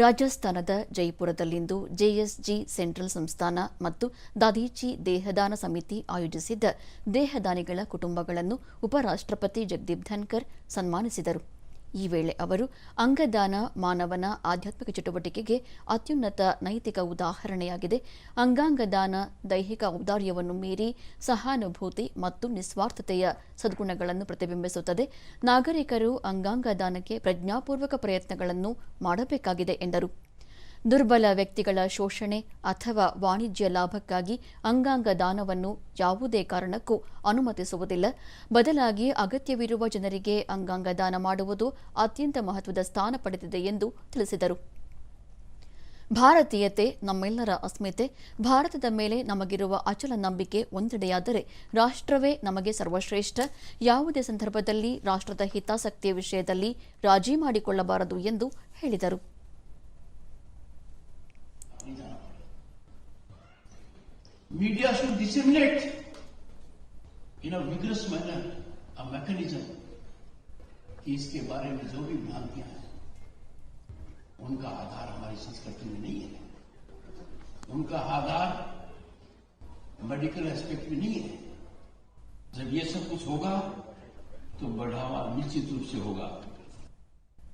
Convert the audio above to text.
ರಾಜಸ್ಥಾನದ ಜೈಪುರದಲ್ಲಿಂದು ಜೆಎಸ್ಜಿ ಸೆಂಟ್ರಲ್ ಸಂಸ್ಥಾನ ಮತ್ತು ದಾದೀಚಿ ದೇಹದಾನ ಸಮಿತಿ ಆಯೋಜಿಸಿದ್ದ ದೇಹದಾನಿಗಳ ಕುಟುಂಬಗಳನ್ನು ಉಪರಾಷ್ಟ್ರಪತಿ ಜಗದೀಪ್ ಧನ್ಕರ್ ಸನ್ಮಾನಿಸಿದರು. ಈ ವೇಳೆ ಅವರು ಅಂಗದಾನ ಮಾನವನ ಆಧ್ಯಾತ್ಮಿಕ ಚಟುವಟಿಕೆಗೆ ಅತ್ಯುನ್ನತ ನೈತಿಕ ಉದಾಹರಣೆಯಾಗಿದೆ. ಅಂಗಾಂಗದಾನ ದೈಹಿಕ ಔದಾರ್ಯವನ್ನು ಮೀರಿ ಸಹಾನುಭೂತಿ ಮತ್ತು ನಿಸ್ವಾರ್ಥತೆಯ ಸದ್ಗುಣಗಳನ್ನು ಪ್ರತಿಬಿಂಬಿಸುತ್ತದೆ. ನಾಗರಿಕರು ಅಂಗಾಂಗ ದಾನಕ್ಕೆ ಪ್ರಜ್ಞಾಪೂರ್ವಕ ಪ್ರಯತ್ನಗಳನ್ನು ಮಾಡಬೇಕಾಗಿದೆ ಎಂದರು. ದುರ್ಬಲ ವ್ಯಕ್ತಿಗಳ ಶೋಷಣೆ ಅಥವಾ ವಾಣಿಜ್ಯ ಲಾಭಕ್ಕಾಗಿ ಅಂಗಾಂಗ ದಾನವನ್ನು ಯಾವುದೇ ಕಾರಣಕ್ಕೂ ಅನುಮತಿಸುವುದಿಲ್ಲ. ಬದಲಾಗಿ ಅಗತ್ಯವಿರುವ ಜನರಿಗೆ ಅಂಗಾಂಗ ದಾನ ಮಾಡುವುದು ಅತ್ಯಂತ ಮಹತ್ವದ ಸ್ಥಾನ ಪಡೆದಿದೆ ಎಂದು ತಿಳಿಸಿದರು. ಭಾರತೀಯತೆ ನಮ್ಮೆಲ್ಲರ ಅಸ್ಮಿತೆ. ಭಾರತದ ಮೇಲೆ ನಮಗಿರುವ ಅಚಲ ನಂಬಿಕೆ ಒಂದೆಡೆಯಾದರೆ ರಾಷ್ಟ್ರವೇ ನಮಗೆ ಸರ್ವಶ್ರೇಷ್ಠ. ಯಾವುದೇ ಸಂದರ್ಭದಲ್ಲಿ ರಾಷ್ಟ್ರದ ಹಿತಾಸಕ್ತಿಯ ವಿಷಯದಲ್ಲಿ ರಾಜಿ ಮಾಡಿಕೊಳ್ಳಬಾರದು ಎಂದು ಹೇಳಿದರು. Media should disseminate in a vigorous manner a mechanism कि इसके बारे में जो भी भ्रांतियां हैं उनका आधार हमारी संस्कृति में नहीं है, उनका आधार मेडिकल एस्पेक्ट में नहीं है. जब ये सब कुछ होगा तो बढ़ावा निश्चित रूप से होगा.